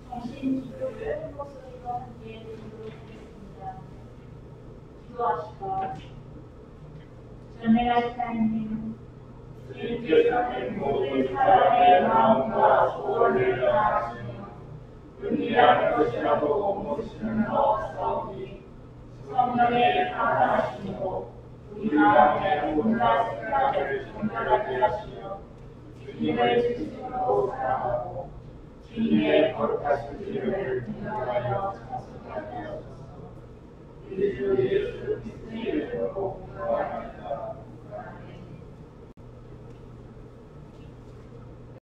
정신 기도를 목소리로 함께 드리도록 하겠습니다. 기도하시고 전능하신 하나님, 주님께서는 모든 사람의 마음과 소원을 다하시며 은밀한 것이라도 못 수는 없사오니 성령의 감화하심으로 우리 마음의 온갖 생각을 정결하게 하시며 주님을 진심으로 사랑하고 주님의 거룩하신 이름을 공경하여 찬송하게 하소서. 우리 주 예수 그리스도의 이름으로 기도합니다. 아멘.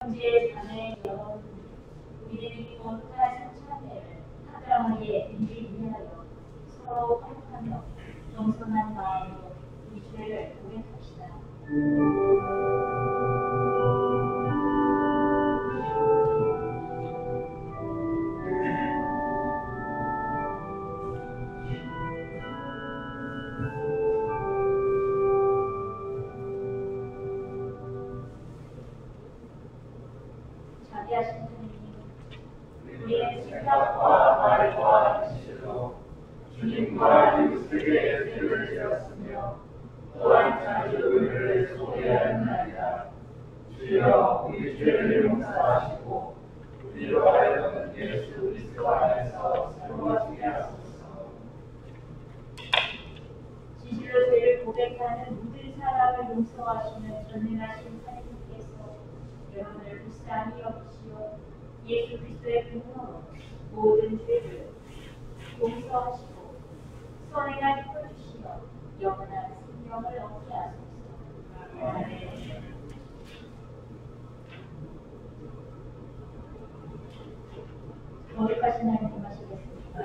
현재 자매 여러분, 우리들이 거룩하신 참회를 하나님의 인을 위하여 서로 화목하며 겸손한 마음으로 이 주를 고백합시다. 자비하신 하나님, 우리의 생각과 말과 지시로 주님과 그리스도의 죄를 지었으며 또한 자기 의를 소개하였나이다. 주여 우리 죄를 용서하시고 우리로 하여금 예수 그리스도 안에서 세워지게 하소서. 진실로 죄를 고백하는 모든 사람을 용서하시는 전능하신 하나님께서 여러분을 불쌍히 여기시어 예수 그리스도의 분노로 모든 죄를 용서하시고 선행하게 해주시어 영원한 생명을 얻게 하소서. 아멘. 거룩하신 하나님 하시겠습니다.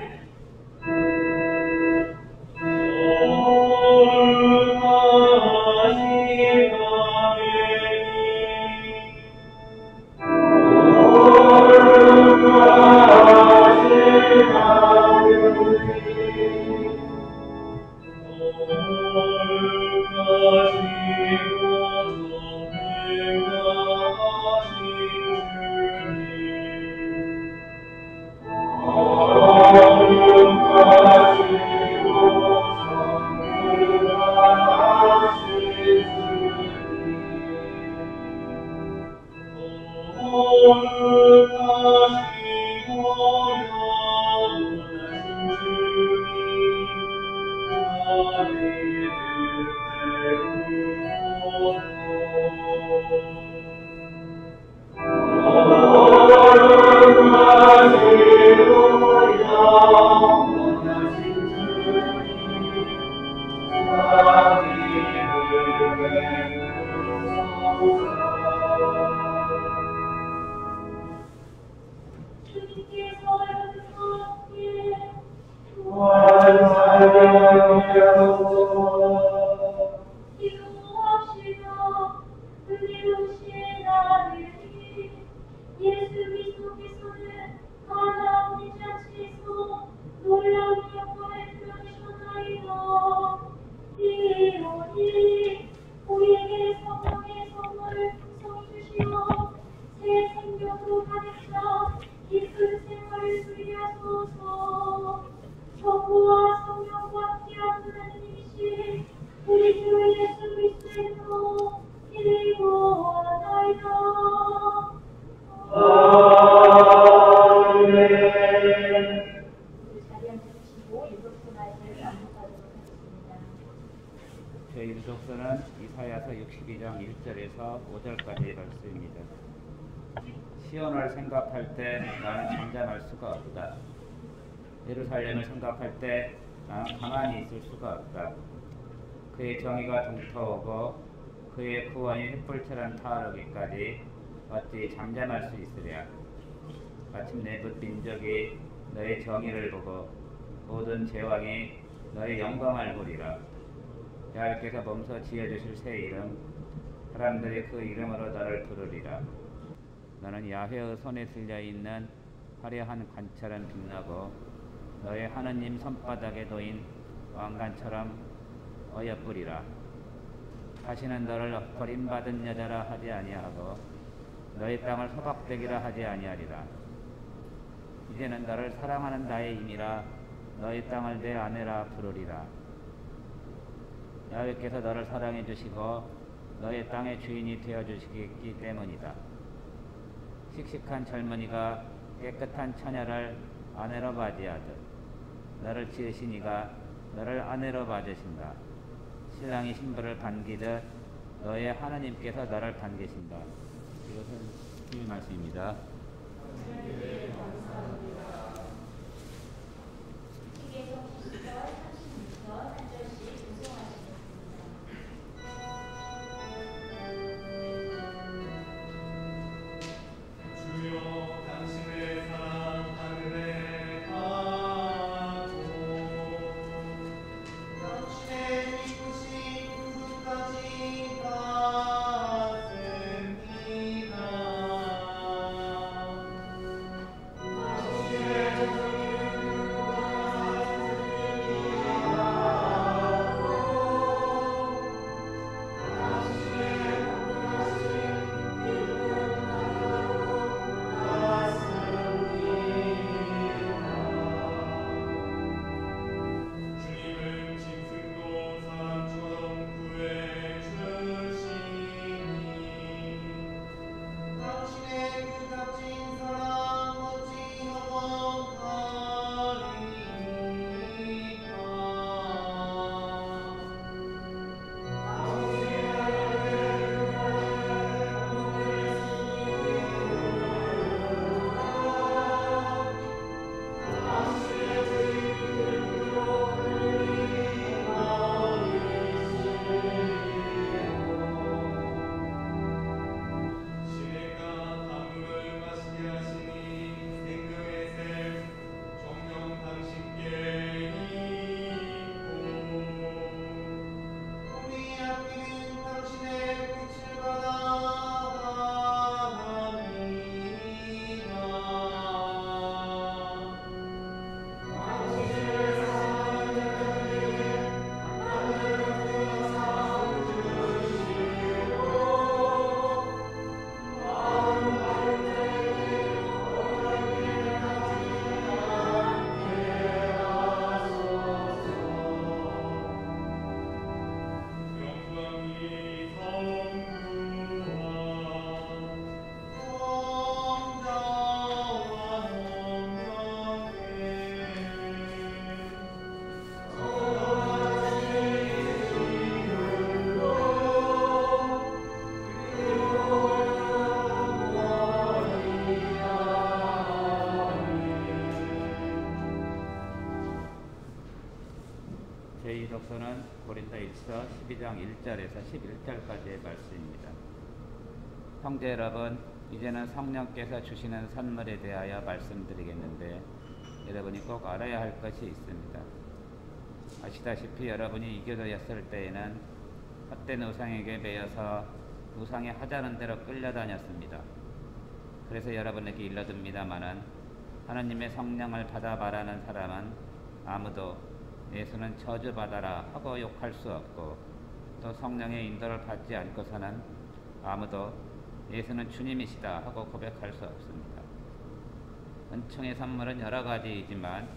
제1독서는 이사야서 62장 1절에서 5절까지의 말씀입니다. 시온을 생각할 때 나는 잠잠할 수가 없다. 예루살렘을 생각할 때 나는 가만히 있을 수가 없다. 그의 정의가 동터오고 그의 구원이 횃불처럼 타오르기까지 어찌 잠잠할 수 있으랴. 마침내 뭇 민족이 너의 정의를 보고 모든 제왕이 너의 영광을 보리라. 여호와께서 몸소 지어주실 새 이름, 사람들이 그 이름으로 너를 부르리라. 너는 야훼의 손에 들려있는 화려한 관처럼 빛나고 너의 하느님 손바닥에 놓인 왕관처럼 어여쁘리라. 다시는 너를 버림받은 여자라 하지 아니하고 너의 땅을 소박되기라 하지 아니하리라. 이제는 너를 사랑하는 나의 임이라 너의 땅을 내 아내라 부르리라. 여호와께서 너를 사랑해 주시고 너의 땅의 주인이 되어 주시기 때문이다. 씩씩한 젊은이가 깨끗한 처녀를 아내로 맞이하듯 너를 지으신 이가 너를 아내로 맞으신다. 신랑이 신부를 반기듯 너의 하나님께서 너를 반기신다. 이것은 주님의 말씀입니다. 제2독서는 고린도일서 12장 1절에서 11절까지의 말씀입니다. 형제 여러분, 이제는 성령께서 주시는 선물에 대하여 말씀드리겠는데 여러분이 꼭 알아야 할 것이 있습니다. 아시다시피 여러분이 이교도였을 때에는 헛된 우상에게 매여서 우상에 하자는 대로 끌려다녔습니다. 그래서 여러분에게 일러듭니다마는 하나님의 성령을 받아 말하는 사람은 아무도 예수는 저주받아라 하고 욕할 수 없고 또 성령의 인도를 받지 않고서는 아무도 예수는 주님이시다 하고 고백할 수 없습니다. 은총의 선물은 여러 가지이지만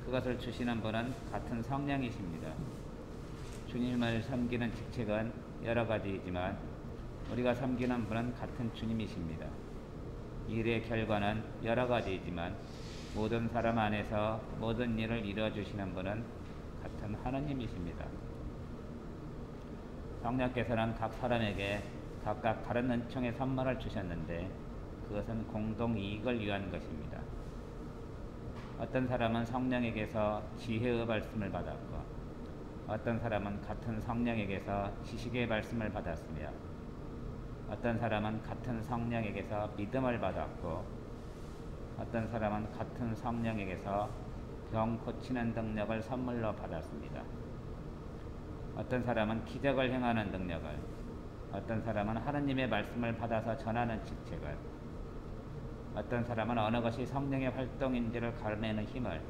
그것을 주시는 분은 같은 성령이십니다. 주님을 섬기는 직책은 여러 가지이지만 우리가 섬기는 분은 같은 주님이십니다. 일의 결과는 여러 가지이지만 모든 사람 안에서 모든 일을 이루어주시는 분은 같은 하나님이십니다. 성령께서는 각 사람에게 각각 다른 은총의 선물을 주셨는데 그것은 공동 이익을 위한 것입니다. 어떤 사람은 성령에게서 지혜의 말씀을 받았고 어떤 사람은 같은 성령에게서 지식의 말씀을 받았으며 어떤 사람은 같은 성령에게서 믿음을 받았고 어떤 사람은 같은 성령에게서 병 고치는 능력을 선물로 받았습니다. 어떤 사람은 기적을 행하는 능력을, 어떤 사람은 하느님의 말씀을 받아서 전하는 직책을, 어떤 사람은 어느 것이 성령의 활동인지를 가르내는 힘을,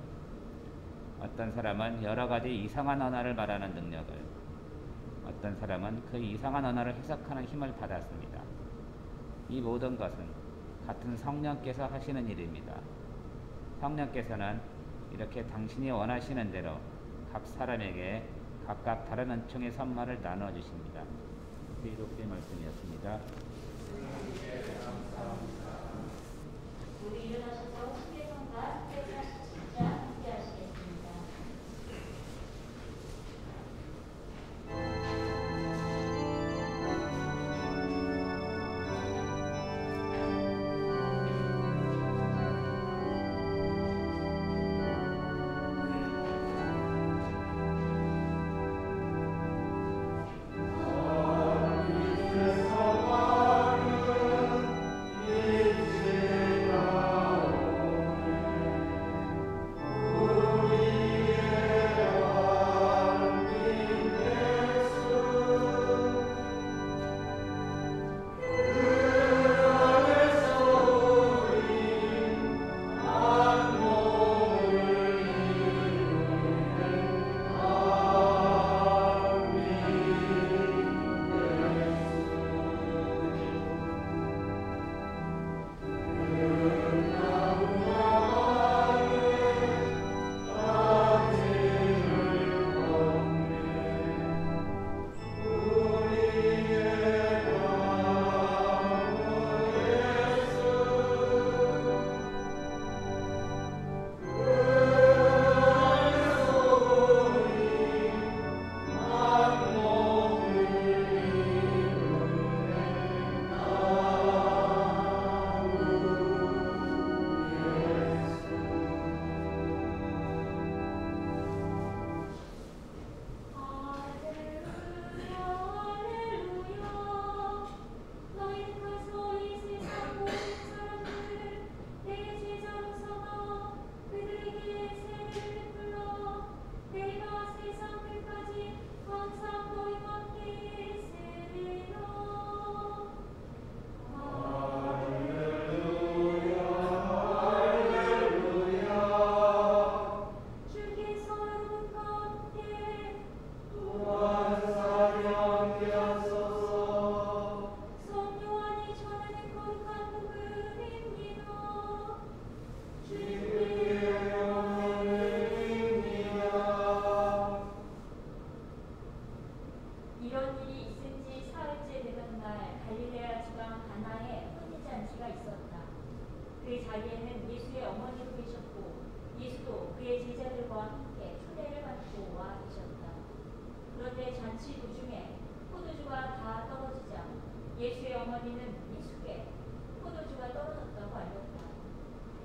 어떤 사람은 여러 가지 이상한 언어를 말하는 능력을, 어떤 사람은 그 이상한 언어를 해석하는 힘을 받았습니다. 이 모든 것은 같은 성령께서 하시는 일입니다. 성령께서는 이렇게 당신이 원하시는 대로 각 사람에게 각각 다른 은총의 선물을 나누어 주십니다. 이렇게 말씀이었습니다. 우리 일어나셔서 신대성과 147장 함께 하시겠습니다.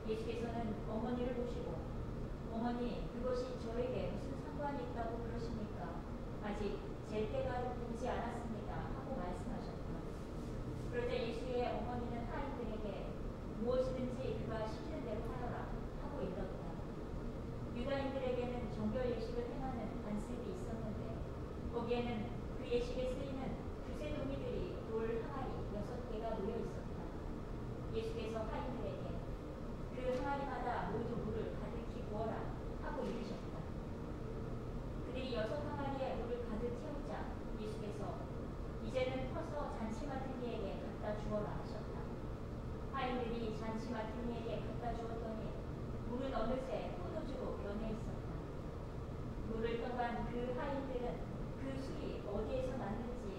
예수께서는 어머니를 보시고 어머니 그것이 저에게 무슨 상관이 있다고 그러십니까? 아직 제 때가 오지 않았습니다 하고 말씀하셨다. 그러자 예수의 어머니는 하인들에게 무엇이든지 그가 시키는 대로 하여라 하고 일렀다. 유다인들에게는 정결 예식을 행하는 안식이 있었는데 거기에는 그 예식에 쓰이는 두세 동이들이 돌 항아리 6개가 놓여 있었다. 예수께서 하인들에게 그 항아리마다 모두 물을 가득히 부어라 하고 이르셨다. 그들이 6 항아리에 물을 가득 채우자 예수께서 이제는 퍼서 잔치 맡은 이에게 갖다 주어라 하셨다. 하인들이 잔치 맡은 이에게 갖다 주었더니 물은 어느새 포도주로 변해 있었다. 물을 떠간 그 하인들은 그 술이 어디에서 났는지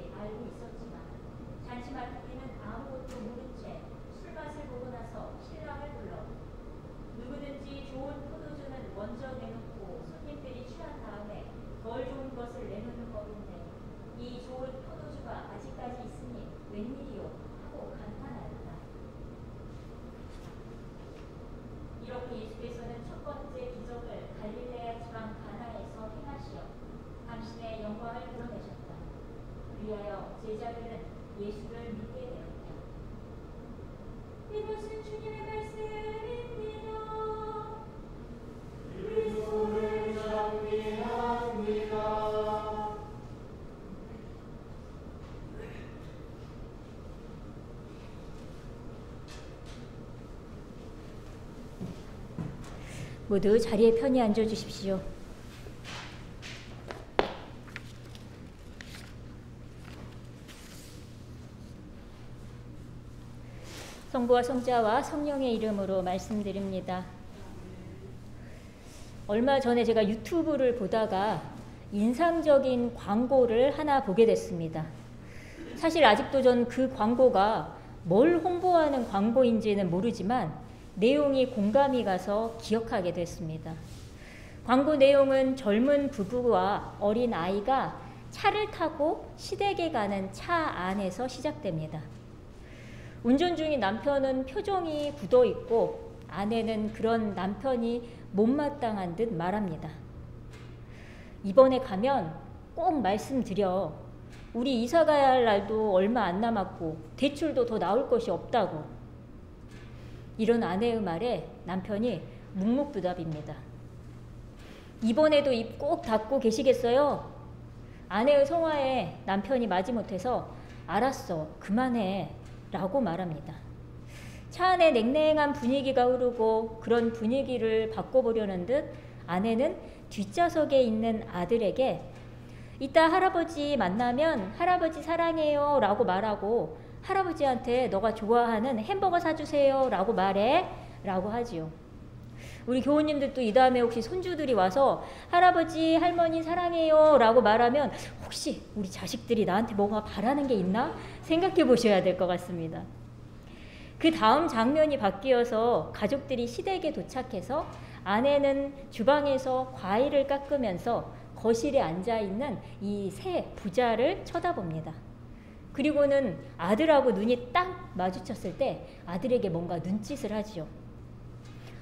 위하여 제자들은 예수를 믿게 되었다. 이것은 주님의 말씀입니다. 그리스도를 찬미합니다. 모두 자리에 편히 앉아 주십시오. 성부와 성자와 성령의 이름으로 말씀드립니다. 얼마 전에 제가 유튜브를 보다가 인상적인 광고를 하나 보게 됐습니다. 사실 아직도 전 그 광고가 뭘 홍보하는 광고인지는 모르지만 내용이 공감이 가서 기억하게 됐습니다. 광고 내용은 젊은 부부와 어린 아이가 차를 타고 시댁에 가는 차 안에서 시작됩니다. 운전 중인 남편은 표정이 굳어 있고 아내는 그런 남편이 못마땅한 듯 말합니다. 이번에 가면 꼭 말씀드려. 우리 이사 가야 할 날도 얼마 안 남았고 대출도 더 나올 것이 없다고. 이런 아내의 말에 남편이 묵묵부답입니다. 이번에도 입 꼭 닫고 계시겠어요? 아내의 성화에 남편이 마지못해서 알았어, 그만해 라고 말합니다. 차 안에 냉랭한 분위기가 흐르고 그런 분위기를 바꿔보려는 듯 아내는 뒷좌석에 있는 아들에게 이따 할아버지 만나면 할아버지 사랑해요 라고 말하고 할아버지한테 너가 좋아하는 햄버거 사주세요 라고 말해 라고 하지요. 우리 교우님들도 이 다음에 혹시 손주들이 와서 할아버지 할머니 사랑해요 라고 말하면 혹시 우리 자식들이 나한테 뭔가 바라는 게 있나 생각해 보셔야 될 것 같습니다. 그 다음 장면이 바뀌어서 가족들이 시댁에 도착해서 아내는 주방에서 과일을 깎으면서 거실에 앉아있는 이 세 부자를 쳐다봅니다. 그리고는 아들하고 눈이 딱 마주쳤을 때 아들에게 뭔가 눈짓을 하지요.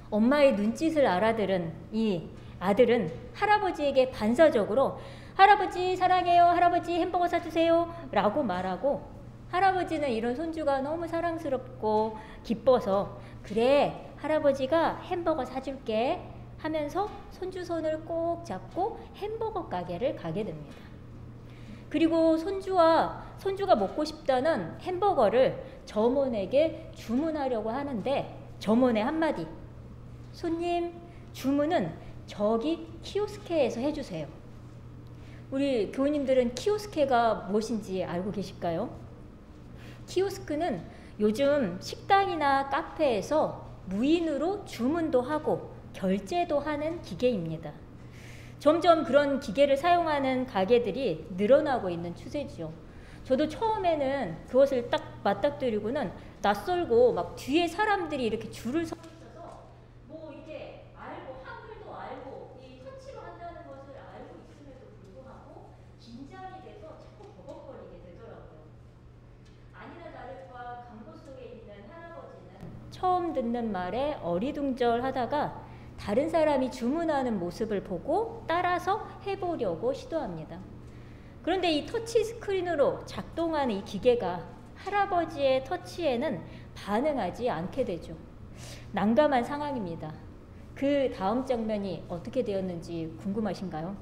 엄마의 눈짓을 알아들은 이 아들은 할아버지에게 반사적으로 할아버지 사랑해요, 할아버지 햄버거 사주세요 라고 말하고 할아버지는 이런 손주가 너무 사랑스럽고 기뻐서 그래 할아버지가 햄버거 사줄게 하면서 손주 손을 꼭 잡고 햄버거 가게를 가게 됩니다. 그리고 손주가 먹고 싶다는 햄버거를 점원에게 주문하려고 하는데 점원의 한마디 손님 주문은 저기 키오스케에서 해주세요. 우리 교우님들은 키오스케가 무엇인지 알고 계실까요? 키오스크는 요즘 식당이나 카페에서 무인으로 주문도 하고 결제도 하는 기계입니다. 점점 그런 기계를 사용하는 가게들이 늘어나고 있는 추세죠. 저도 처음에는 그것을 딱 맞닥뜨리고는 낯설고 막 뒤에 사람들이 이렇게 줄을 서 있어서 뭐 이렇게 알고 한글도 알고 이 터치로 한다는 것을 알고 있음에도 불구하고 긴장이 돼서 자꾸 버벅거리게 되더라고요. 아니나 다를까 강도 속에 있는 할아버지는 처음 듣는 말에 어리둥절하다가 다른 사람이 주문하는 모습을 보고 따라서 해보려고 시도합니다. 그런데 이 터치 스크린으로 작동하는 이 기계가 할아버지의 터치에는 반응하지 않게 되죠. 난감한 상황입니다. 그 다음 장면이 어떻게 되었는지 궁금하신가요?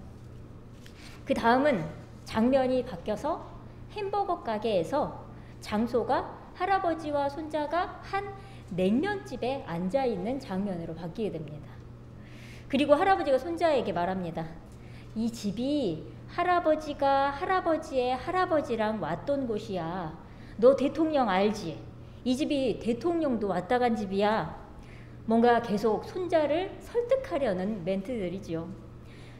그 다음은 장면이 바뀌어서 햄버거 가게에서 장소가 할아버지와 손자가 한 냉면집에 앉아있는 장면으로 바뀌게 됩니다. 그리고 할아버지가 손자에게 말합니다. 이 집이 할아버지가 할아버지의 할아버지랑 왔던 곳이야. 너 대통령 알지? 이 집이 대통령도 왔다 간 집이야. 뭔가 계속 손자를 설득하려는 멘트들이죠.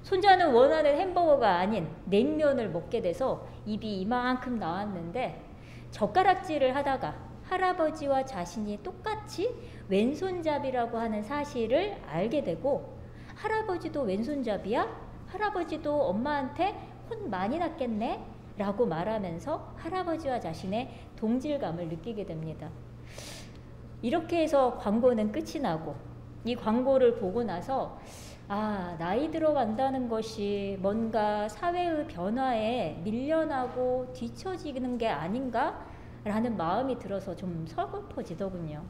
손자는 원하는 햄버거가 아닌 냉면을 먹게 돼서 입이 이만큼 나왔는데 젓가락질을 하다가 할아버지와 자신이 똑같이 왼손잡이라고 하는 사실을 알게 되고 할아버지도 왼손잡이야? 할아버지도 엄마한테 혼 많이 났겠네? 라고 말하면서 할아버지와 자신의 동질감을 느끼게 됩니다. 이렇게 해서 광고는 끝이 나고 이 광고를 보고 나서 나이 들어간다는 것이 뭔가 사회의 변화에 밀려나고 뒤처지는 게 아닌가? 라는 마음이 들어서 좀 서글퍼지더군요.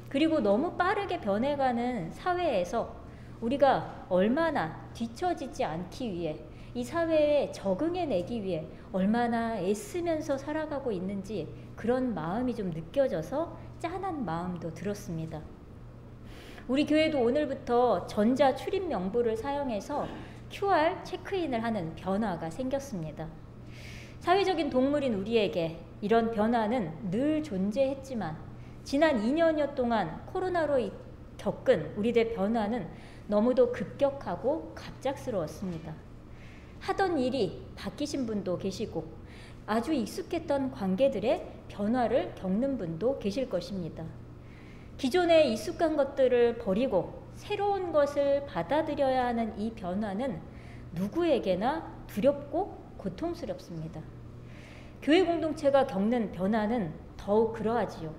그리고 너무 빠르게 변해가는 사회에서 우리가 얼마나 뒤처지지 않기 위해, 이 사회에 적응해내기 위해 얼마나 애쓰면서 살아가고 있는지 그런 마음이 좀 느껴져서 짠한 마음도 들었습니다. 우리 교회도 오늘부터 전자 출입 명부를 사용해서 QR 체크인을 하는 변화가 생겼습니다. 사회적인 동물인 우리에게 이런 변화는 늘 존재했지만 지난 2년여 동안 코로나로 겪은 우리들의 변화는 너무도 급격하고 갑작스러웠습니다. 하던 일이 바뀌신 분도 계시고 아주 익숙했던 관계들의 변화를 겪는 분도 계실 것입니다. 기존에 익숙한 것들을 버리고 새로운 것을 받아들여야 하는 이 변화는 누구에게나 두렵고 고통스럽습니다. 교회 공동체가 겪는 변화는 더욱 그러하지요.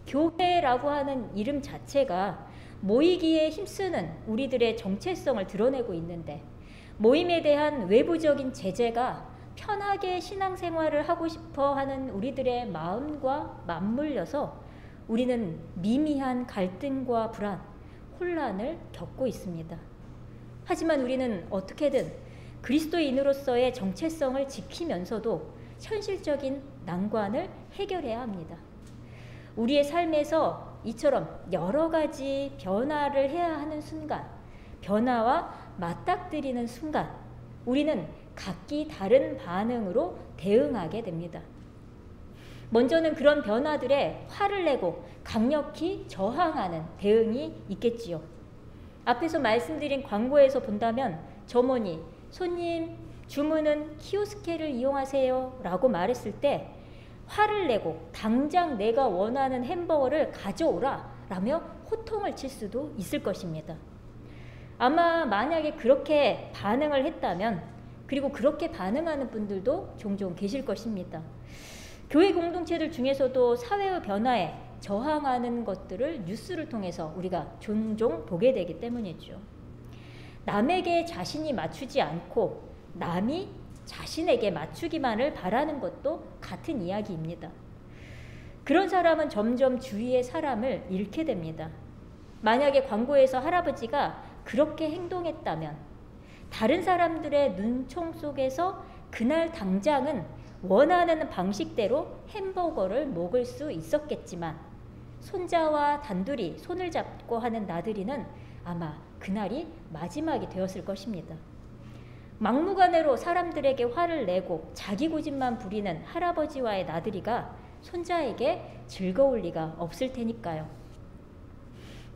교회라고 하는 이름 자체가 모이기에 힘쓰는 우리들의 정체성을 드러내고 있는데, 모임에 대한 외부적인 제재가 편하게 신앙생활을 하고 싶어 하는 우리들의 마음과 맞물려서 우리는 미미한 갈등과 불안, 혼란을 겪고 있습니다. 하지만 우리는 어떻게든 그리스도인으로서의 정체성을 지키면서도 현실적인 난관을 해결해야 합니다. 우리의 삶에서 이처럼 여러 가지 변화를 해야 하는 순간, 변화와 맞닥뜨리는 순간, 우리는 각기 다른 반응으로 대응하게 됩니다. 먼저는 그런 변화들에 화를 내고 강력히 저항하는 대응이 있겠지요. 앞에서 말씀드린 광고에서 본다면 점원이 손님 주문은 키오스케를 이용하세요 라고 말했을 때 화를 내고 당장 내가 원하는 햄버거를 가져오라 라며 호통을 칠 수도 있을 것입니다. 아마 만약에 그렇게 반응을 했다면, 그리고 그렇게 반응하는 분들도 종종 계실 것입니다. 교회 공동체들 중에서도 사회의 변화에 저항하는 것들을 뉴스를 통해서 우리가 종종 보게 되기 때문이죠. 남에게 자신이 맞추지 않고 남이 자신에게 맞추기만을 바라는 것도 같은 이야기입니다. 그런 사람은 점점 주위의 사람을 잃게 됩니다. 만약에 광고에서 할아버지가 그렇게 행동했다면 다른 사람들의 눈총 속에서 그날 당장은 원하는 방식대로 햄버거를 먹을 수 있었겠지만 손자와 단둘이 손을 잡고 하는 나들이는 아마 그날이 마지막이 되었을 것입니다. 막무가내로 사람들에게 화를 내고 자기 고집만 부리는 할아버지와의 나들이가 손자에게 즐거울 리가 없을 테니까요.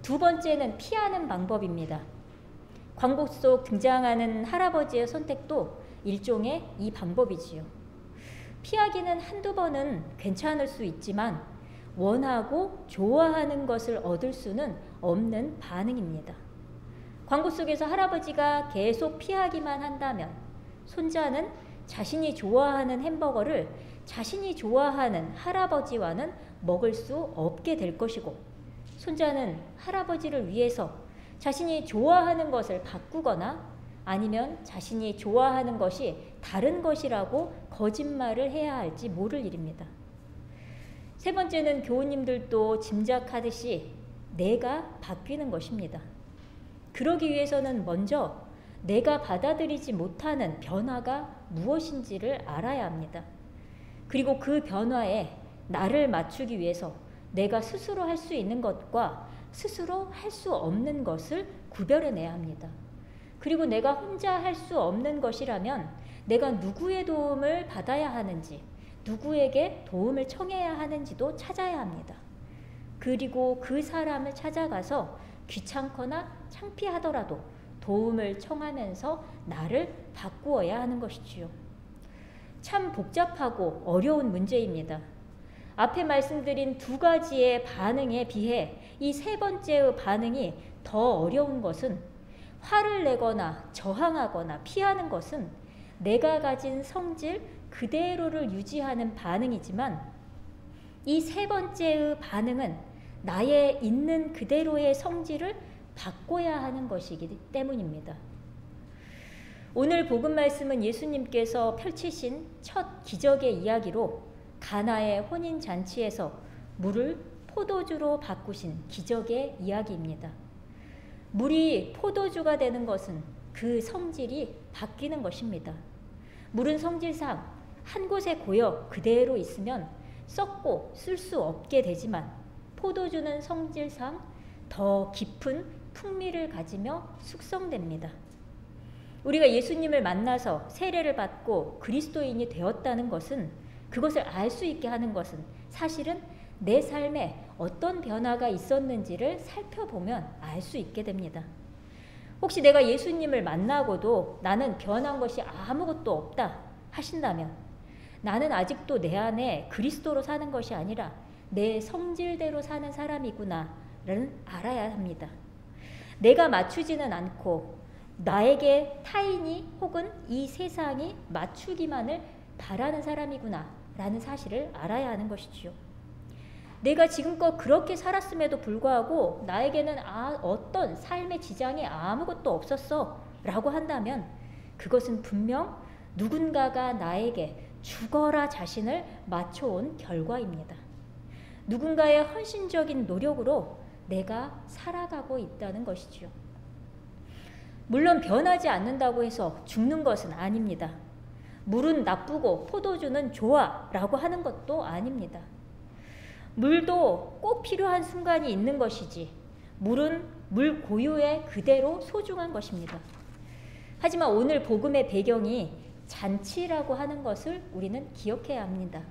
두 번째는 피하는 방법입니다. 광고 속 등장하는 할아버지의 선택도 일종의 이 방법이지요. 피하기는 한두 번은 괜찮을 수 있지만 원하고 좋아하는 것을 얻을 수는 없는 반응입니다. 광고 속에서 할아버지가 계속 피하기만 한다면 손자는 자신이 좋아하는 햄버거를 자신이 좋아하는 할아버지와는 먹을 수 없게 될 것이고, 손자는 할아버지를 위해서 자신이 좋아하는 것을 바꾸거나 아니면 자신이 좋아하는 것이 다른 것이라고 거짓말을 해야 할지 모를 일입니다. 세 번째는 교우님들도 짐작하듯이 내가 바뀌는 것입니다. 그러기 위해서는 먼저 내가 받아들이지 못하는 변화가 무엇인지를 알아야 합니다. 그리고 그 변화에 나를 맞추기 위해서 내가 스스로 할 수 있는 것과 스스로 할 수 없는 것을 구별해내야 합니다. 그리고 내가 혼자 할 수 없는 것이라면 내가 누구의 도움을 받아야 하는지, 누구에게 도움을 청해야 하는지도 찾아야 합니다. 그리고 그 사람을 찾아가서 귀찮거나 창피하더라도 도움을 청하면서 나를 바꾸어야 하는 것이지요. 참 복잡하고 어려운 문제입니다. 앞에 말씀드린 두 가지의 반응에 비해 이 세 번째의 반응이 더 어려운 것은, 화를 내거나 저항하거나 피하는 것은 내가 가진 성질 그대로를 유지하는 반응이지만, 이 세 번째의 반응은 나의 있는 그대로의 성질을 바꿔야 하는 것이기 때문입니다. 오늘 복음 말씀은 예수님께서 펼치신 첫 기적의 이야기로 가나의 혼인 잔치에서 물을 포도주로 바꾸신 기적의 이야기입니다. 물이 포도주가 되는 것은 그 성질이 바뀌는 것입니다. 물은 성질상 한 곳에 고여 그대로 있으면 썩고 쓸 수 없게 되지만 포도주는 성질상 더 깊은 풍미를 가지며 숙성됩니다. 우리가 예수님을 만나서 세례를 받고 그리스도인이 되었다는 것은, 그것을 알 수 있게 하는 것은 사실은 내 삶에 어떤 변화가 있었는지를 살펴보면 알 수 있게 됩니다. 혹시 내가 예수님을 만나고도 나는 변한 것이 아무것도 없다 하신다면, 나는 아직도 내 안에 그리스도로 사는 것이 아니라 내 성질대로 사는 사람이구나를 알아야 합니다. 내가 맞추지는 않고 나에게 타인이 혹은 이 세상이 맞추기만을 바라는 사람이구나 라는 사실을 알아야 하는 것이지요. 내가 지금껏 그렇게 살았음에도 불구하고 나에게는 어떤 삶의 지장이 아무것도 없었어 라고 한다면, 그것은 분명 누군가가 나에게 죽어라 자신을 맞춰온 결과입니다. 누군가의 헌신적인 노력으로 내가 살아가고 있다는 것이지요. 물론 변하지 않는다고 해서 죽는 것은 아닙니다. 물은 나쁘고 포도주는 좋아 라고 하는 것도 아닙니다. 물도 꼭 필요한 순간이 있는 것이지, 물은 물 고유의 그대로 소중한 것입니다. 하지만 오늘 복음의 배경이 잔치라고 하는 것을 우리는 기억해야 합니다.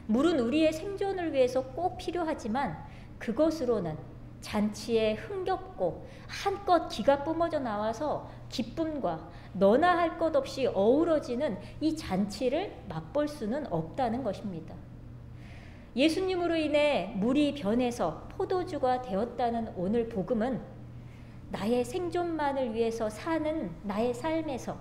물은 우리의 생존을 위해서 꼭 필요하지만 그것으로는 잔치에 흥겹고 한껏 기가 뿜어져 나와서 기쁨과 너나 할 것 없이 어우러지는 이 잔치를 맛볼 수는 없다는 것입니다. 예수님으로 인해 물이 변해서 포도주가 되었다는 오늘 복음은 나의 생존만을 위해서 사는 나의 삶에서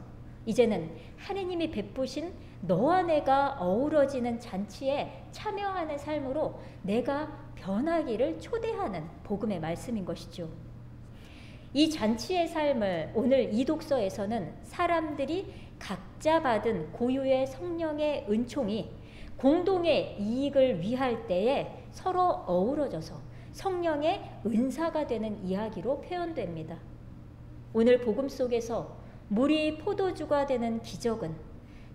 이제는 하느님이 베푸신 너와 내가 어우러지는 잔치에 참여하는 삶으로 내가 변하기를 초대하는 복음의 말씀인 것이죠. 이 잔치의 삶을 오늘 이 독서에서는 사람들이 각자 받은 고유의 성령의 은총이 공동의 이익을 위할 때에 서로 어우러져서 성령의 은사가 되는 이야기로 표현됩니다. 오늘 복음 속에서 물이 포도주가 되는 기적은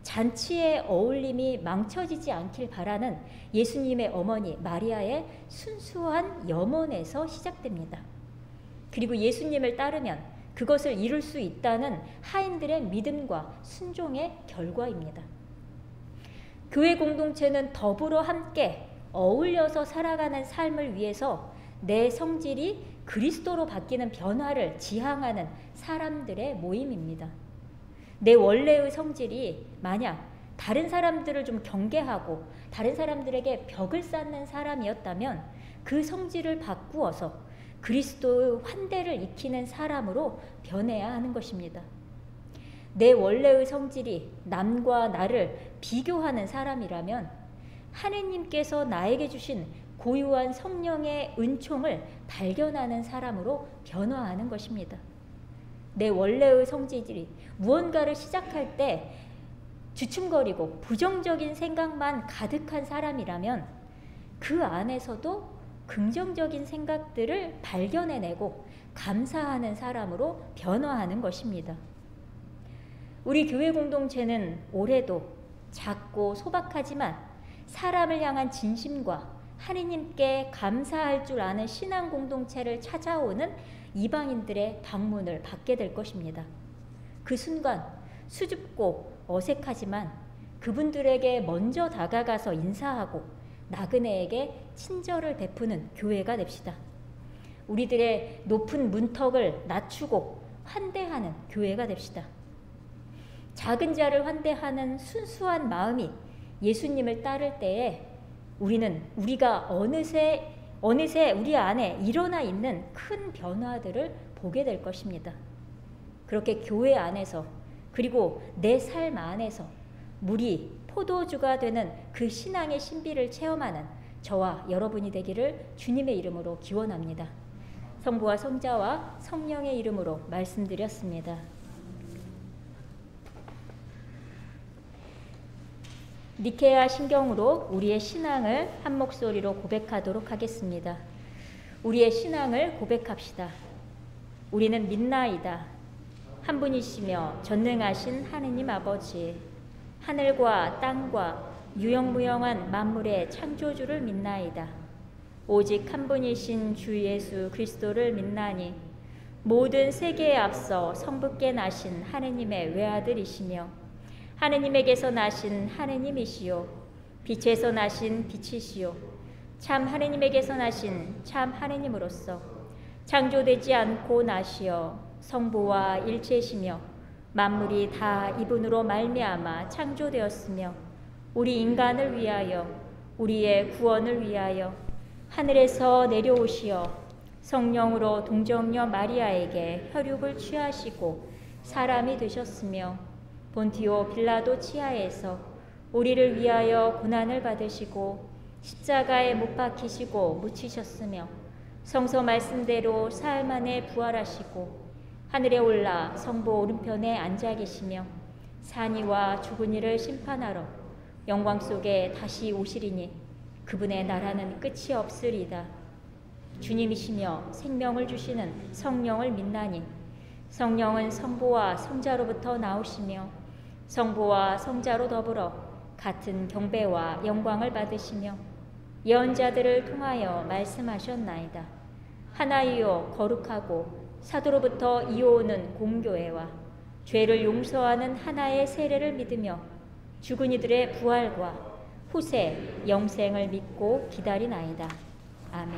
잔치의 어울림이 망쳐지지 않길 바라는 예수님의 어머니 마리아의 순수한 염원에서 시작됩니다. 그리고 예수님을 따르면 그것을 이룰 수 있다는 하인들의 믿음과 순종의 결과입니다. 교회 공동체는 더불어 함께 어울려서 살아가는 삶을 위해서 내 성질이 그리스도로 바뀌는 변화를 지향하는 사람들의 모임입니다. 내 원래의 성질이 만약 다른 사람들을 좀 경계하고 다른 사람들에게 벽을 쌓는 사람이었다면 그 성질을 바꾸어서 그리스도의 환대를 익히는 사람으로 변해야 하는 것입니다. 내 원래의 성질이 남과 나를 비교하는 사람이라면 하느님께서 나에게 주신 고유한 성령의 은총을 발견하는 사람으로 변화하는 것입니다. 내 원래의 성질이 무언가를 시작할 때 주춤거리고 부정적인 생각만 가득한 사람이라면 그 안에서도 긍정적인 생각들을 발견해내고 감사하는 사람으로 변화하는 것입니다. 우리 교회 공동체는 올해도 작고 소박하지만 사람을 향한 진심과 하느님께 감사할 줄 아는 신앙 공동체를 찾아오는 이방인들의 방문을 받게 될 것입니다. 그 순간 수줍고 어색하지만 그분들에게 먼저 다가가서 인사하고 나그네에게 친절을 베푸는 교회가 됩시다. 우리들의 높은 문턱을 낮추고 환대하는 교회가 됩시다. 작은 자를 환대하는 순수한 마음이 예수님을 따를 때에 우리가 어느새 우리 안에 일어나 있는 큰 변화들을 보게 될 것입니다. 그렇게 교회 안에서 그리고 내 삶 안에서 물이 포도주가 되는 그 신앙의 신비를 체험하는 저와 여러분이 되기를 주님의 이름으로 기원합니다. 성부와 성자와 성령의 이름으로 말씀드렸습니다. 니케아 신경으로 우리의 신앙을 한 목소리로 고백하도록 하겠습니다. 우리의 신앙을 고백합시다. 우리는 믿나이다. 한 분이시며 전능하신 하느님 아버지, 하늘과 땅과 유영무영한 만물의 창조주를 믿나이다. 오직 한 분이신 주 예수 그리스도를 믿나니 모든 세계에 앞서 성부께 나신 하느님의 외아들이시며 하느님에게서 나신 하느님이시요 빛에서 나신 빛이시요 참 하느님에게서 나신 참 하느님으로서 창조되지 않고 나시어 성부와 일체시며 만물이 다 이분으로 말미암아 창조되었으며 우리 인간을 위하여 우리의 구원을 위하여 하늘에서 내려오시어 성령으로 동정녀 마리아에게 혈육을 취하시고 사람이 되셨으며 본티오 빌라도 치하에서 우리를 위하여 고난을 받으시고 십자가에 못 박히시고 묻히셨으며 성서 말씀대로 사흘 만에 부활하시고 하늘에 올라 성부 오른편에 앉아 계시며 산이와 죽은 이를 심판하러 영광 속에 다시 오시리니 그분의 나라는 끝이 없으리다. 주님이시며 생명을 주시는 성령을 믿나니 성령은 성부와 성자로부터 나오시며 성부와 성자로 더불어 같은 경배와 영광을 받으시며 예언자들을 통하여 말씀하셨나이다. 하나이요 거룩하고 사도로부터 이어오는 공교회와 죄를 용서하는 하나의 세례를 믿으며 죽은 이들의 부활과 후세 영생을 믿고 기다리나이다. 아멘.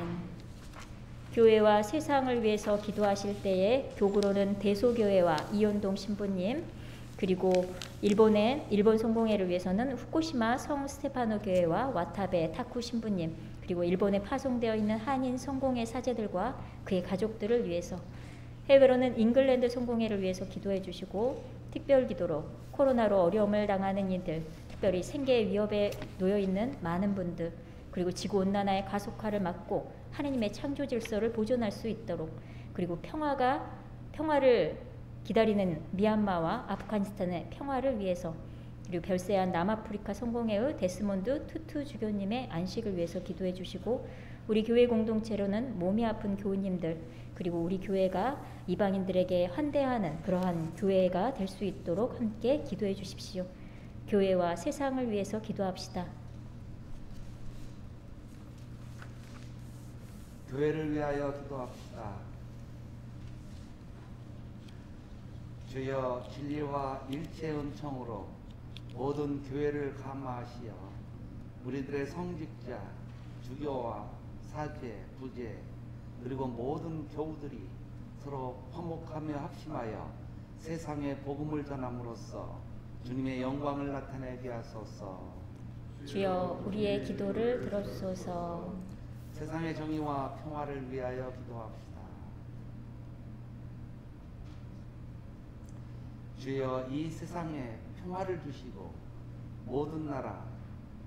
교회와 세상을 위해서 기도하실 때에 교구로는 대소교회와 이온동 신부님, 그리고 일본 성공회를 위해서는 후쿠시마 성 스테파노 교회와 와타베 타쿠 신부님, 그리고 일본에 파송되어 있는 한인 성공회 사제들과 그의 가족들을 위해서, 해외로는 잉글랜드 성공회를 위해서 기도해 주시고 특별 기도로 코로나로 어려움을 당하는 이들, 특별히 생계 위협에 놓여 있는 많은 분들, 그리고 지구온난화의 가속화를 막고 하느님의 창조 질서를 보존할 수 있도록, 그리고 평화를 기다리는 미얀마와 아프가니스탄의 평화를 위해서, 그리고 별세한 남아프리카 성공회의 데스몬드 투투 주교님의 안식을 위해서 기도해 주시고, 우리 교회 공동체로는 몸이 아픈 교우님들, 그리고 우리 교회가 이방인들에게 환대하는 그러한 교회가 될 수 있도록 함께 기도해 주십시오. 교회와 세상을 위해서 기도합시다. 교회를 위하여 기도합시다. 주여 진리와 일체 은총으로 모든 교회를 감화하시어 우리들의 성직자, 주교와 사제, 부제, 그리고 모든 교우들이 서로 화목하며 합심하여 세상에 복음을 전함으로써 주님의 영광을 나타내게 하소서. 주여 우리의 기도를 들어주소서. 세상의 정의와 평화를 위하여 기도합시다. 주여 이 세상에 평화를 주시고 모든 나라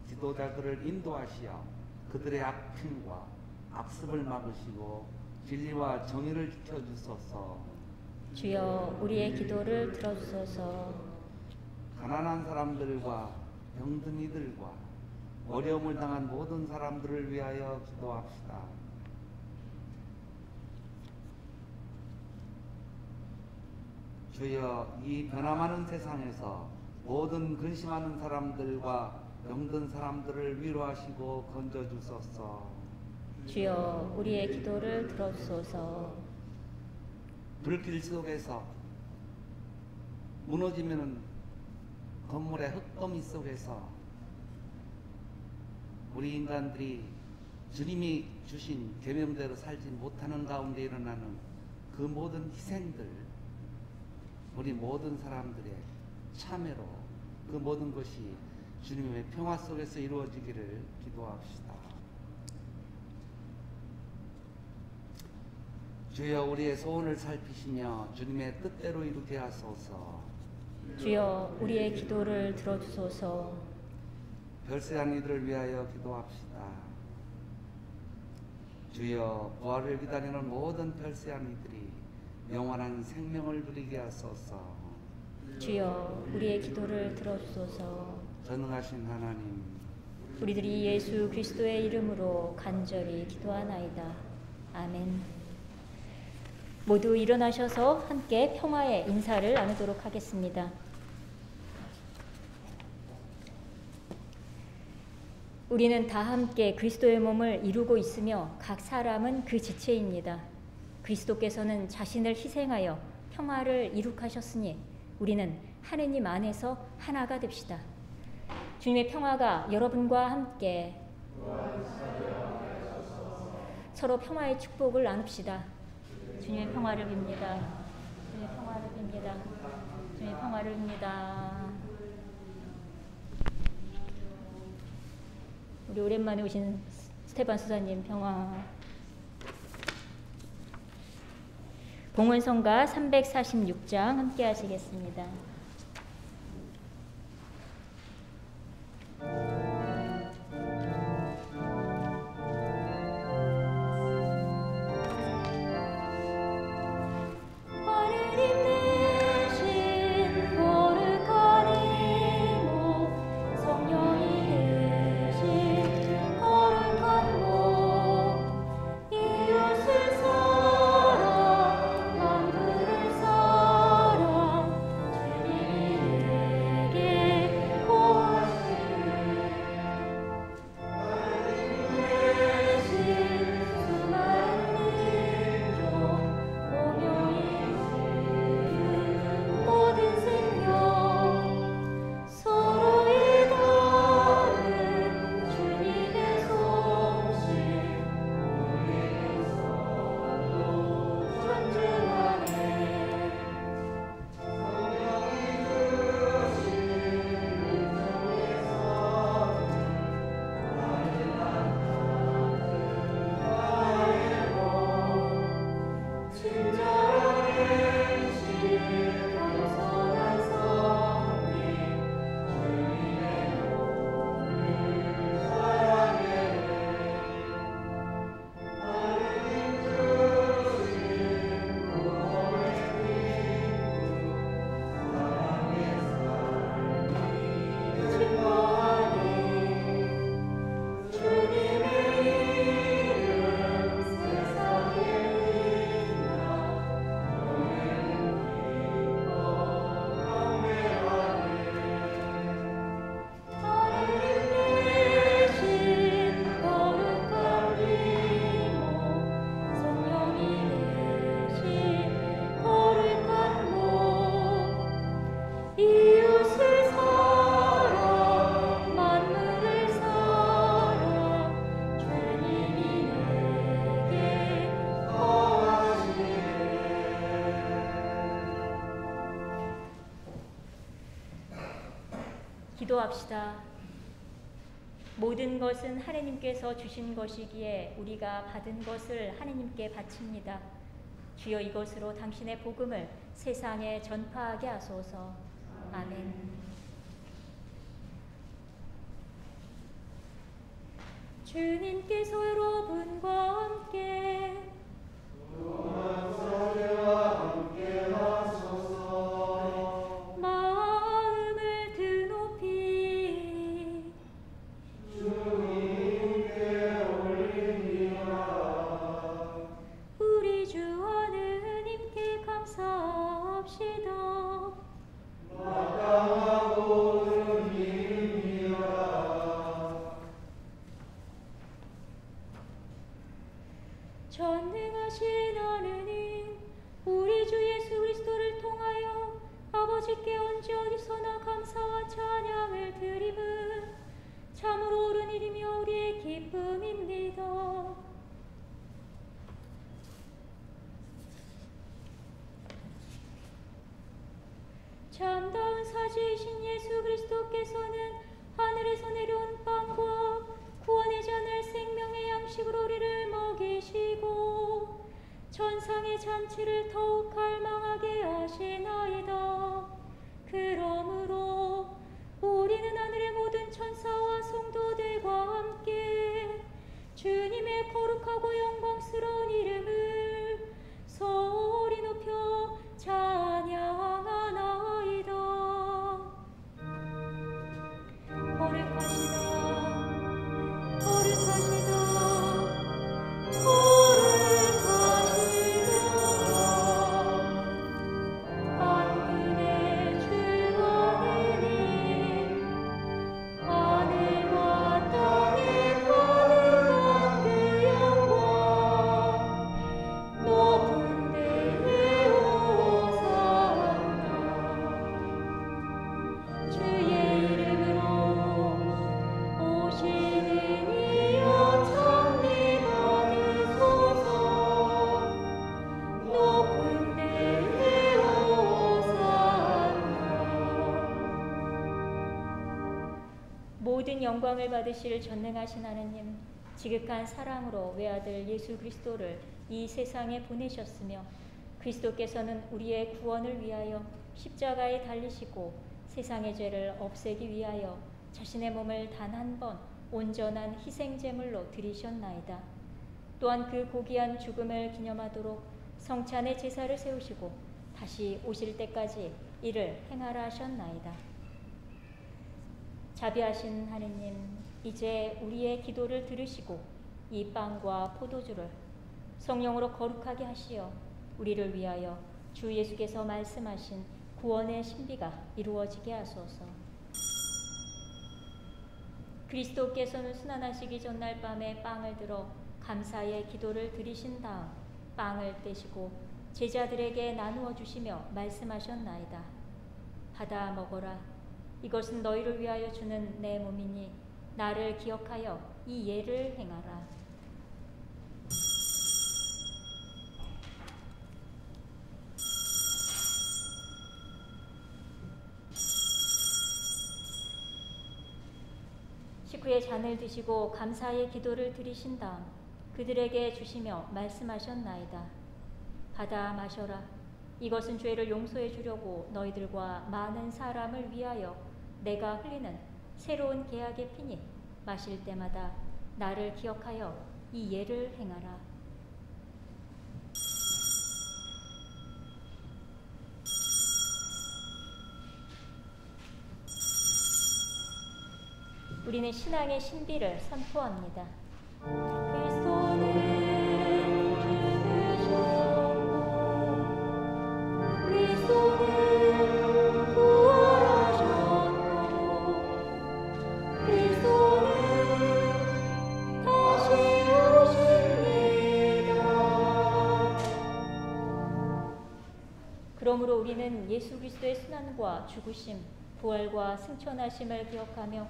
지도자들을 인도하시어 그들의 악행과 악습을 막으시고 진리와 정의를 지켜주소서. 주여 우리의 기도를 들어주소서. 가난한 사람들과 병든 이들과 어려움을 당한 모든 사람들을 위하여 기도합시다. 주여 이 변화많은 세상에서 모든 근심하는 사람들과 병든 사람들을 위로하시고 건져주소서. 주여 우리의 기도를 들어주소서. 불길 속에서 무너지면은 건물의 흙더미 속에서 우리 인간들이 주님이 주신 계명대로 살지 못하는 가운데 일어나는 그 모든 희생들, 우리 모든 사람들의 참회로 그 모든 것이 주님의 평화 속에서 이루어지기를 기도합시다. 주여 우리의 소원을 살피시며 주님의 뜻대로 이루게 하소서. 주여 우리의 기도를 들어주소서. 별세한 이들을 위하여 기도합시다. 주여 부활을 기다리는 모든 별세한 이들이 영원한 생명을 누리게 하소서. 주여 우리의 기도를 들어주소서. 전능하신 하나님, 우리들이 예수 그리스도의 이름으로 간절히 기도하나이다. 아멘. 모두 일어나셔서 함께 평화의 인사를 나누도록 하겠습니다. 우리는 다 함께 그리스도의 몸을 이루고 있으며 각 사람은 그 지체입니다. 그리스도께서는 자신을 희생하여 평화를 이룩하셨으니 우리는 하느님 안에서 하나가 됩시다. 주님의 평화가 여러분과 함께 서로 평화의 축복을 나눕시다. 주님의 평화를 빕니다. 주님의 평화를 빕니다. 주님의 평화를 빕니다. 우리 오랜만에 오신 스테반 수사님 평화. 봉헌성가 346장 함께 하시겠습니다. 기도합시다. 모든 것은 하나님께서 주신 것이기에 우리가 받은 것을 하나님께 바칩니다. 주여 이것으로 당신의 복음을 세상에 전파하게 하소서. 아멘. 주님께서 여러분과 함께 마음을 드높이 우리 주 하느님께 감사합시다. 전능하신 하느님, 우리 주 예수 그리스도를 통하여 아버지께 언제 어디서나 감사와 찬양을 드림은 참으로 옳은 일이며 우리의 기쁨입니다. 참다운 사지이신 예수 그리스도께서는 하늘에서 내려온 빵과 구원의 잔을 생명의 양식으로 우리를 먹이시고 천상의 잔치를 더욱 갈망하게 하시나이다. 그러므로 우리는 하늘의 모든 천사와 성도들과 함께 주님의 하나님의 거룩하고 영광스러운 이름을 소리 높여 찬양하나이다. 거룩하시다, 거룩하시다, 만군의 주 하느님, 하늘과 땅에 가득한 그 영광, 높은 데에 오사나. 주의 이름으로 오시는 이여 찬미 받으소서. 높은 데에 오사나. 모든 영광을 받으실 전능하신 하느님, 지극한 사랑으로 외아들 예수 그리스도를 이 세상에 보내셨으며 그리스도께서는 우리의 구원을 위하여 십자가에 달리시고 세상의 죄를 없애기 위하여 자신의 몸을 단 한 번 온전한 희생제물로 드리셨나이다. 또한 그 고귀한 죽음을 기념하도록 성찬의 제사를 세우시고 다시 오실 때까지 이를 행하라 하셨나이다. 자비하신 하느님, 이제 우리의 기도를 들으시고 이 빵과 포도주를 성령으로 거룩하게 하시어 우리를 위하여 주 예수께서 말씀하신 구원의 신비가 이루어지게 하소서. 그리스도께서는 순환하시기 전날 밤에 빵을 들어 감사의 기도를 드리신 다음 빵을 떼시고 제자들에게 나누어 주시며 말씀하셨나이다. 받아 먹어라. 이것은 너희를 위하여 주는 내 몸이니 나를 기억하여 이 예를 행하라. 식후에 잔을 드시고 감사의 기도를 드리신 다음 그들에게 주시며 말씀하셨나이다. 받아 마셔라. 이것은 죄를 용서해 주려고 너희들과 많은 사람을 위하여 내가 흘리는 새로운 계약의 피니 마실 때마다 나를 기억하여 이 예를 행하라. 우리는 신앙의 신비를 선포합니다. 그리스도는 죽으셨고 그리스도는 부활하셨고 그리스도는 다시 오십니다. 그러므로 우리는 예수 그리스도의 순환과 죽으심, 부활과 승천하심을 기억하며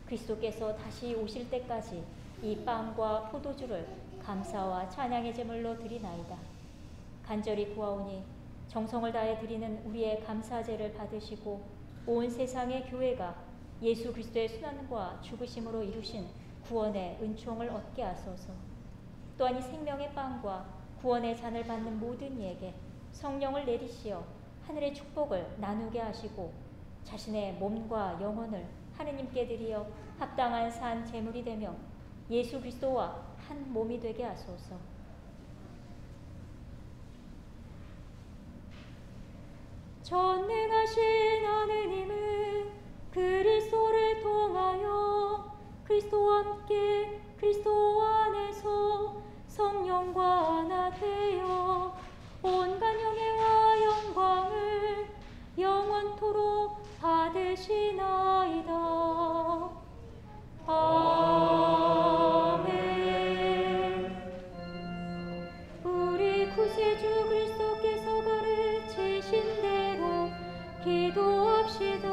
그리스도께서 다시 오실 때까지 이 빵과 포도주를 감사와 찬양의 제물로 드리나이다. 간절히 구하오니 정성을 다해 드리는 우리의 감사제를 받으시고 온 세상의 교회가 예수 그리스도의 순환과 죽으심으로 이루신 구원의 은총을 얻게 하소서. 또한 이 생명의 빵과 구원의 잔을 받는 모든 이에게 성령을 내리시어 하늘의 축복을 나누게 하시고 자신의 몸과 영혼을 하느님께 드리어 합당한 산 제물이 되며 예수 그리스도와 한 몸이 되게 하소서. 전능하신 하느님은 그리스도를 통하여 그리스도와 함께 그리스도 안에서 성령과 하나 되어 온갖 영예와 영광을 영원토록 받으시나이다. 아멘. 우리 구세주 그리스도께서 가르치신 대로 기도합시다.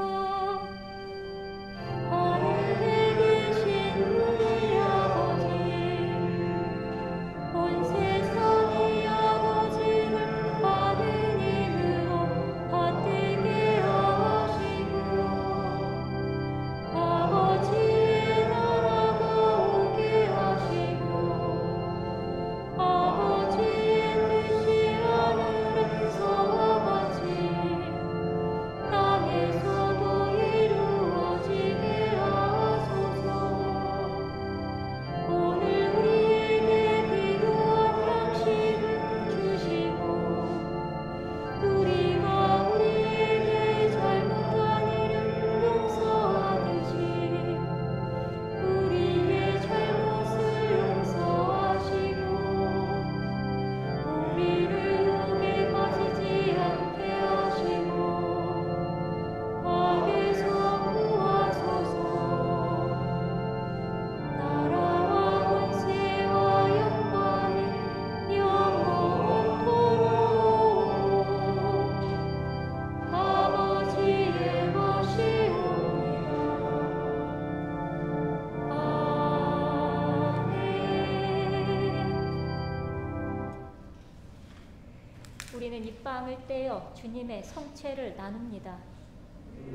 우리는 이 빵을 떼어 주님의 성체를 나눕니다.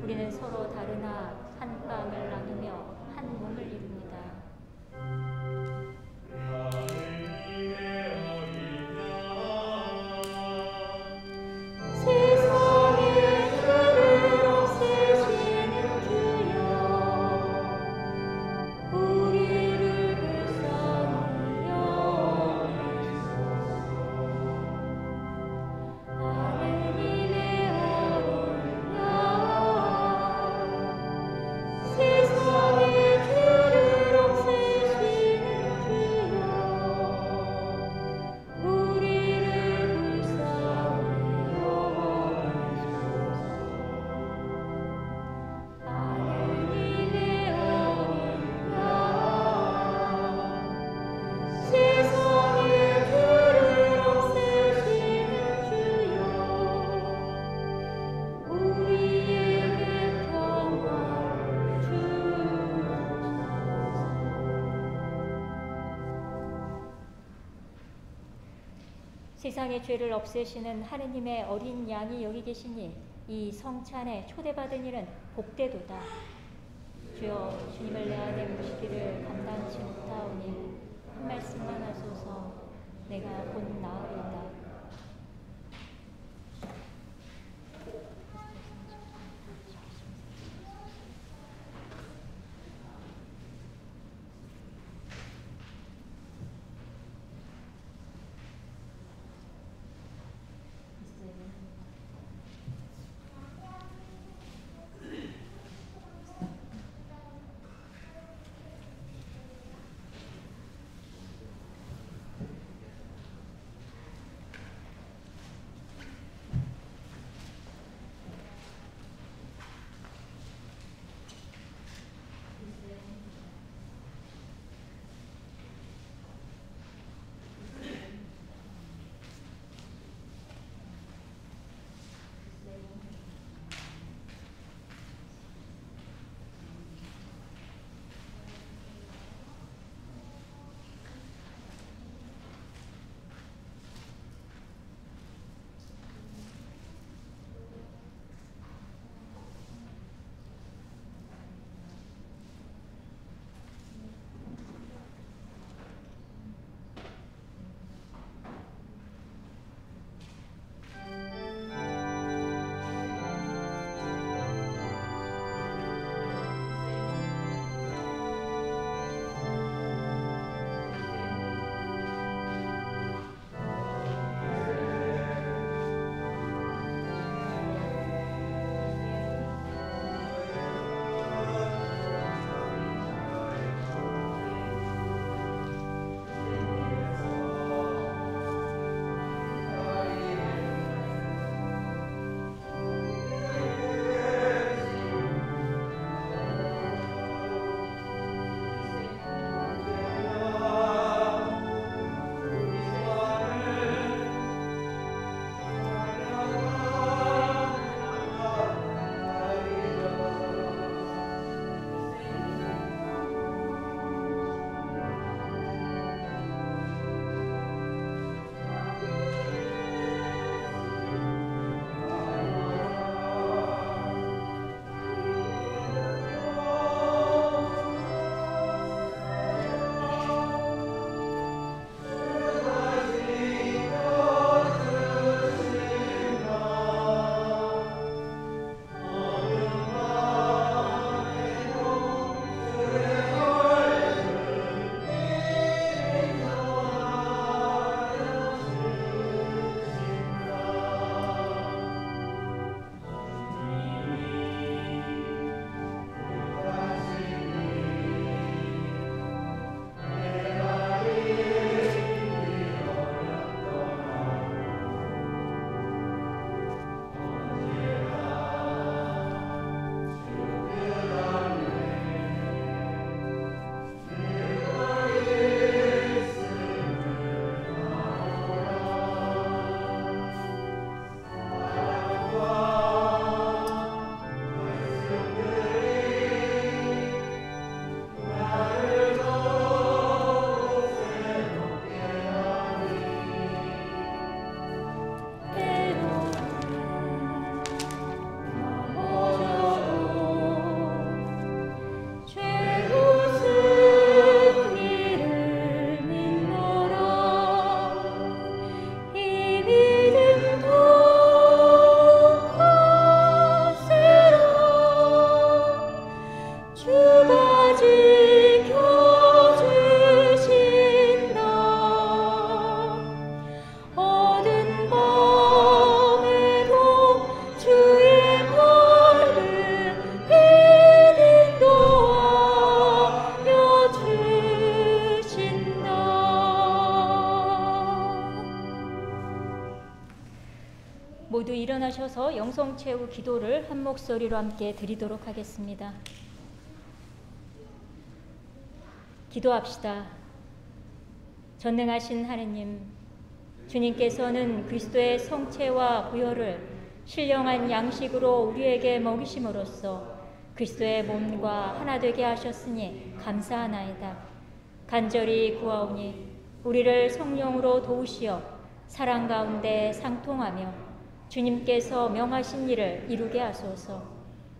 우리는 서로 다르나 한 빵을 나누며 한 몸을 이룹니다. 세상의 죄를 없애시는 하느님의 어린 양이 여기 계시니 이 성찬에 초대받은 일은 복되도다. 주여, 주님을 내 안에 모시기를 감당치 못하오니 한 말씀만 하소서. 내가 곧 나으리이다. 우리 일어나셔서 영성 채우 기도를 한 목소리로 함께 드리도록 하겠습니다. 기도합시다. 전능하신 하느님, 주님께서는 그리스도의 성체와 부혈을 신령한 양식으로 우리에게 먹이심으로써 그리스도의 몸과 하나 되게 하셨으니 감사하나이다. 간절히 구하오니 우리를 성령으로 도우시어 사랑 가운데 상통하며 주님께서 명하신 일을 이루게 하소서.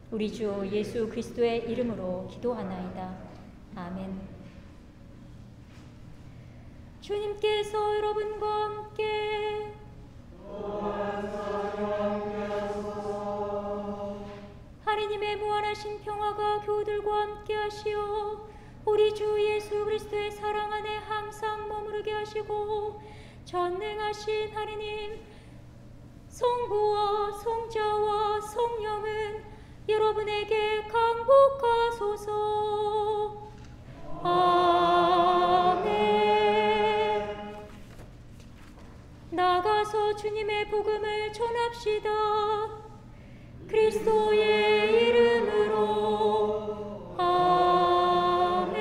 우리 주 예수 그리스도의 이름으로 기도하나이다. 아멘. 주님께서 여러분과 함께 하느님의 무한하신 평화가 교우들과 함께 하시어 우리 주 예수 그리스도의 사랑 안에 항상 머무르게 하시고 전능하신 하느님 성부와 성자와 성령은 여러분에게 강복하소서. 아멘. 나가서 주님의 복음을 전합시다. 그리스도의 이름으로. 아멘.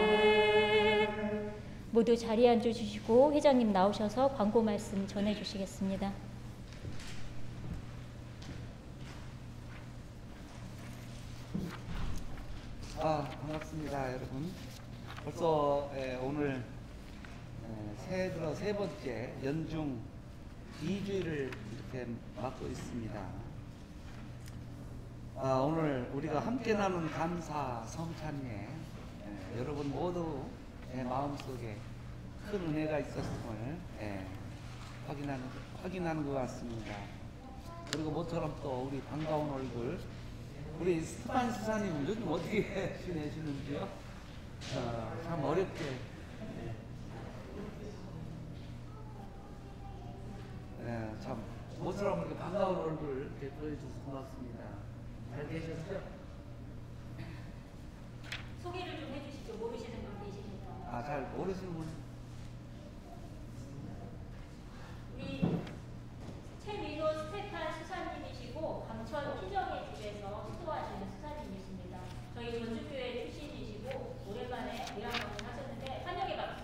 모두 자리에 앉아주시고 회장님 나오셔서 광고 말씀 전해주시겠습니다. 반갑습니다, 여러분. 벌써 오늘 새해 들어 세 번째 연중 2주일을 이렇게 맡고 있습니다. 오늘 우리가 함께 나눈 감사 성찬에 여러분 모두의 마음속에 큰 은혜가 있었음을 확인하는 것 같습니다. 그리고 모처럼 또 우리 반가운 얼굴 우리 스판 수사님 요즘 어떻게 지내시는지요? 참 어렵게 참 모처럼 이렇게 반가운 얼굴 이렇게 보여주셔서 고맙습니다. 잘 계셨죠? 소개를 좀 해주시죠. 모르시는 분 계시니까. 잘 모르시는 분. 우리 최민호 스테판 수사님이시고 강천 희정의 집에서 수도하시는 수사님이십니다. 저희 전주교회 출신이시고 오랜만에 외양원을 하셨는데 환영의 박수.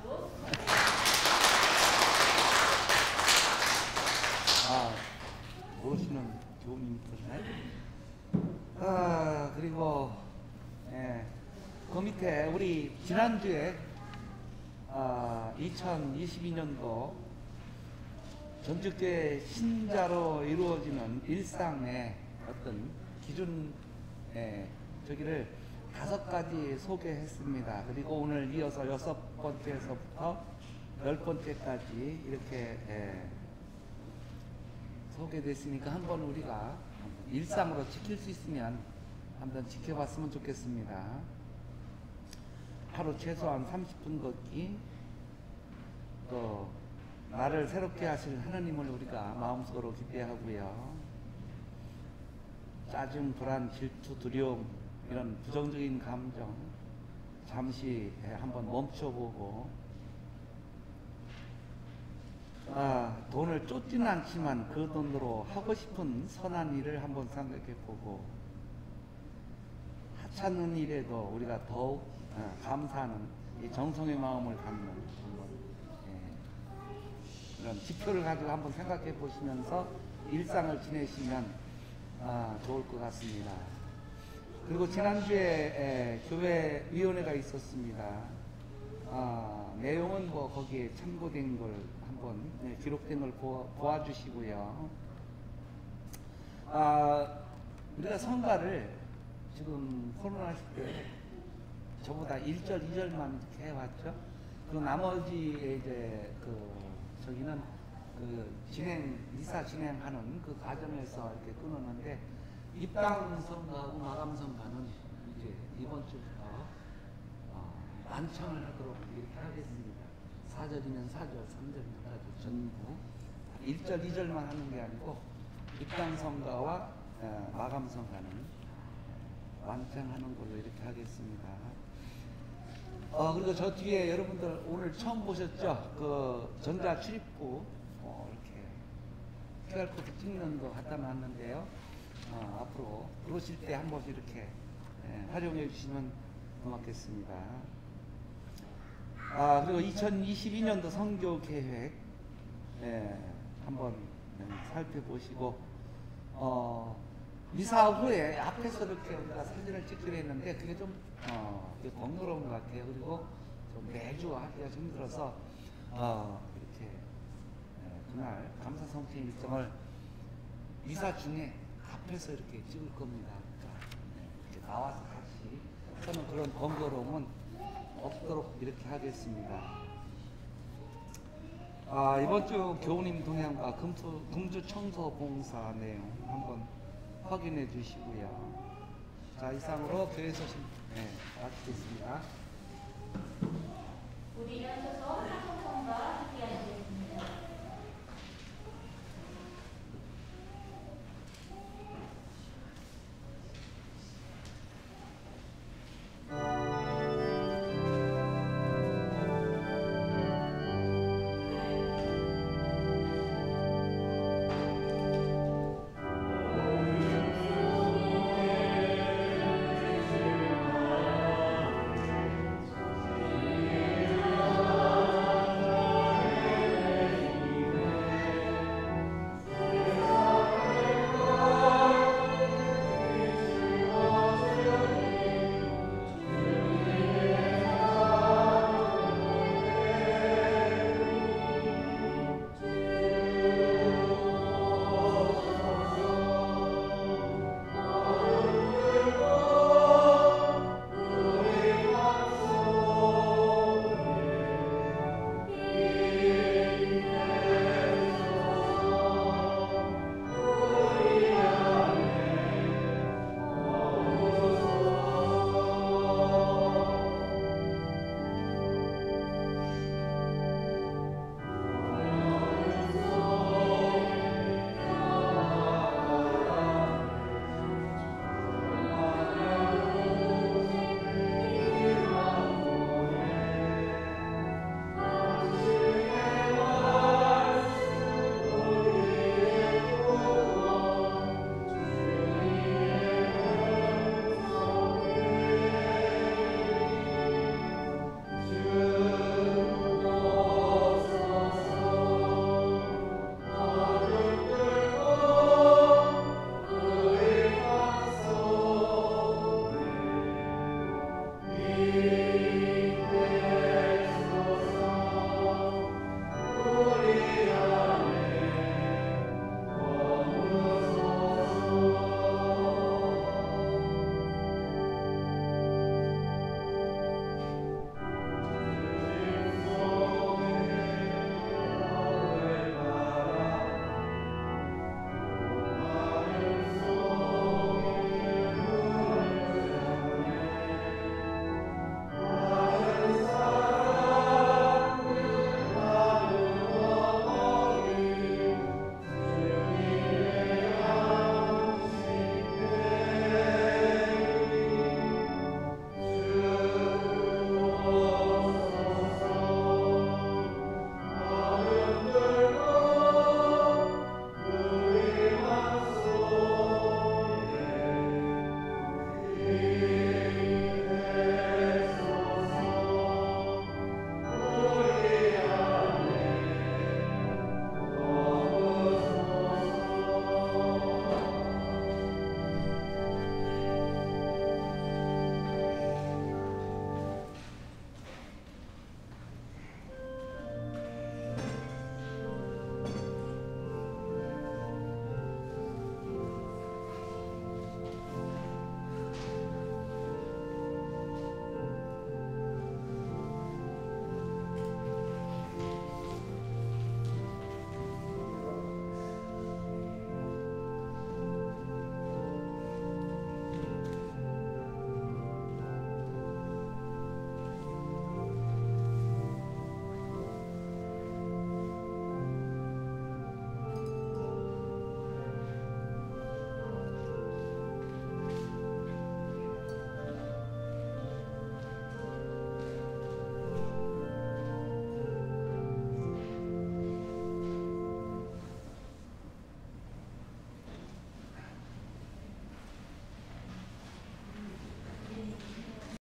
모르시는 교우님 계시나요? 그리고 그 밑에 우리 지난주에 2022년도 전주교회 신자로 이루어지는 일상의 어떤 기준 저기를 5가지 소개했습니다. 그리고 오늘 이어서 6번째에서부터 10번째까지 이렇게 소개됐으니까 한번 우리가 일상으로 지킬 수 있으면 한번 지켜봤으면 좋겠습니다. 하루 최소한 30분 걷기, 또 나를 새롭게 하실 하나님을 우리가 마음속으로 기대하고요. 짜증, 불안, 질투, 두려움 이런 부정적인 감정 잠시 한번 멈춰보고 돈을 쫓지는 않지만 그 돈으로 하고 싶은 선한 일을 한번 생각해보고 하찮은 일에도 우리가 더욱 감사하는 이 정성의 마음을 갖는 이런 지표를 가지고 한번 생각해 보시면서 일상을 지내시면 좋을 것 같습니다. 그리고 지난주에 교회 위원회가 있었습니다. 내용은 뭐 거기에 참고된 걸 한번 기록된 걸 보아주시고요. 우리가 성가를 지금 코로나 시대 저보다 1절, 2절만 이렇게 해왔죠. 그 나머지 이제 저기는 미사 진행하는 그 과정에서 이렇게 끊었는데 입당 성가하고 마감 성가는 이제 이번 주부터 완창을 하도록 이렇게 하겠습니다. 4절이면 4절, 3절이면 4절 전부 1절, 2절만 하는 게 아니고 입당 성가와 마감 성가는 완창하는 걸로 이렇게 하겠습니다. 그리고 저 뒤에 여러분들 오늘 처음 보셨죠? 그 전자 출입구 이렇게 QR코드 찍는 거 갖다 놨는데요. 앞으로 들어오실 때 한번 이렇게 활용해 주시면 고맙겠습니다. 그리고 2022년도 선교 계획 한번 살펴보시고 미사 후에 앞에서 이렇게 우리가 사진을 찍기로 했는데 그게 좀 번거로운 것 같아요. 그리고 좀 매주 하기가 좀 힘들어서 이렇게 그날 감사 성취 일정을 미사 중에 앞에서 이렇게 찍을 겁니다. 그러니까 이렇게 나와서 같이 저는 그런 번거로움은 없도록 이렇게 하겠습니다. 이번 주 교우님 동향과 금주 청소 봉사 내용 한번 확인해 주시고요. 자, 이상으로 교회 소식 마치겠습니다.